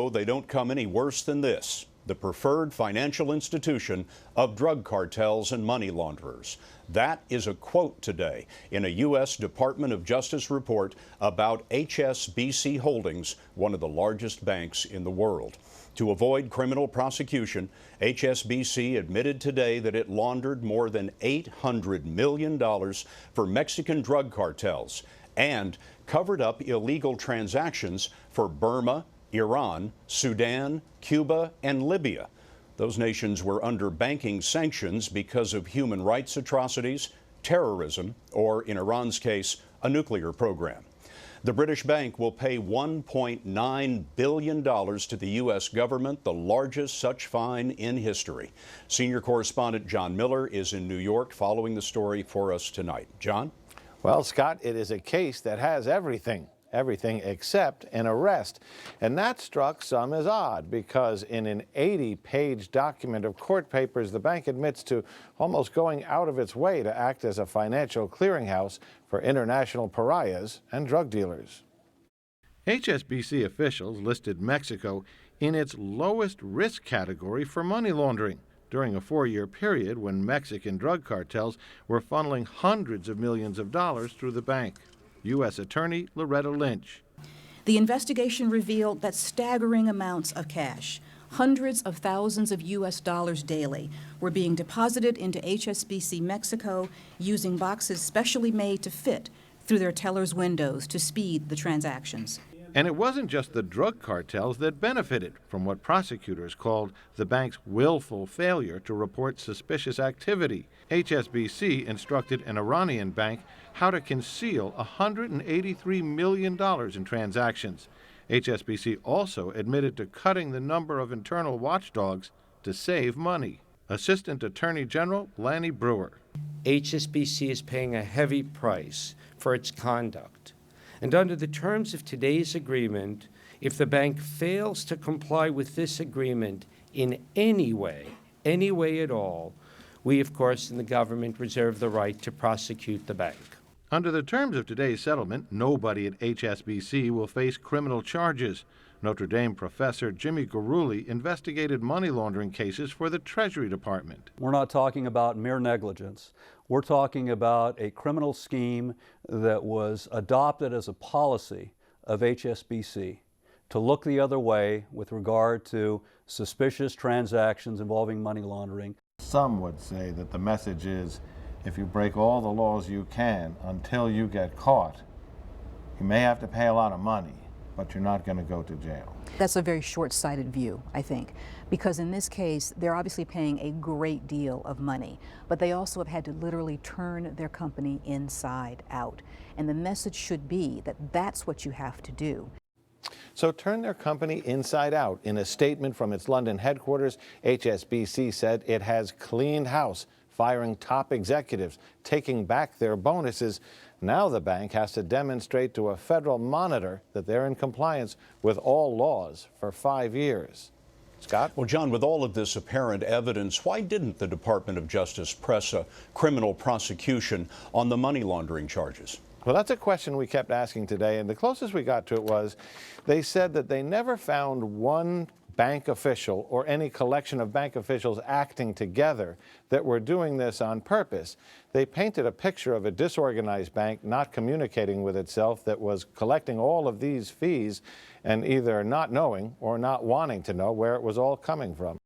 know they don't come any worse than this: the preferred financial institution of drug cartels and money launderers. That is a quote today in a U.S. Department of Justice report about Hsbc Holdings, one of the largest banks in the world. To avoid criminal prosecution, Hsbc admitted today that it laundered more than $800 million for Mexican drug cartels and covered up illegal transactions for Burma, Iran, Sudan, Cuba, and Libya. Those nations were under banking sanctions because of human rights atrocities, terrorism, or in Iran's case, a nuclear program. The British bank will pay $1.9 billion to the U.S. government, the largest such fine in history. Senior correspondent John Miller is in New York following the story for us tonight. John? Well, Scott, it is a case that has everything except an arrest. And that struck some as odd because in an 80-page document of court papers, the bank admits to almost going out of its way to act as a financial clearinghouse for international pariahs and drug dealers. HSBC officials listed Mexico in its lowest risk category for money laundering during a 4-year period when Mexican drug cartels were funneling hundreds of millions of dollars through the bank. U.S. Attorney Loretta Lynch. The investigation revealed that staggering amounts of cash, hundreds of thousands of U.S. dollars daily, were being deposited into HSBC Mexico using boxes specially made to fit through their tellers' windows to speed the transactions. And it wasn't just the drug cartels that benefited from what prosecutors called the bank's willful failure to report suspicious activity. HSBC instructed an Iranian bank how to conceal $183 million in transactions. HSBC also admitted to cutting the number of internal watchdogs to save money. Assistant Attorney General Lanny Brewer. HSBC is paying a heavy price for its conduct. And under the terms of today's agreement, if the bank fails to comply with this agreement in any way at all, we, of course, in the government reserve the right to prosecute the bank. Under the terms of today's settlement, nobody at HSBC will face criminal charges. Notre Dame professor Jimmy Guruli investigated money laundering cases for the Treasury Department. We're not talking about mere negligence. We're talking about a criminal scheme that was adopted as a policy of HSBC to look the other way with regard to suspicious transactions involving money laundering. Some would say that the message is, if you break all the laws you can until you get caught, you may have to pay a lot of money, but you're not going to go to jail. That's a very short-sighted view, I think, because in this case, they're obviously paying a great deal of money, but they also have had to literally turn their company inside out. And the message should be that that's what you have to do. So turn their company inside out. In a statement from its London headquarters, HSBC said it has cleaned house, firing top executives, taking back their bonuses. Now the bank has to demonstrate to a federal monitor that they're in compliance with all laws for 5 years. Scott? Well, John, with all of this apparent evidence, why didn't the Department of Justice press a criminal prosecution on the money laundering charges? Well, that's a question we kept asking today, and the closest we got to it was they said that they never found one bank official or any collection of bank officials acting together that were doing this on purpose. They painted a picture of a disorganized bank not communicating with itself that was collecting all of these fees and either not knowing or not wanting to know where it was all coming from.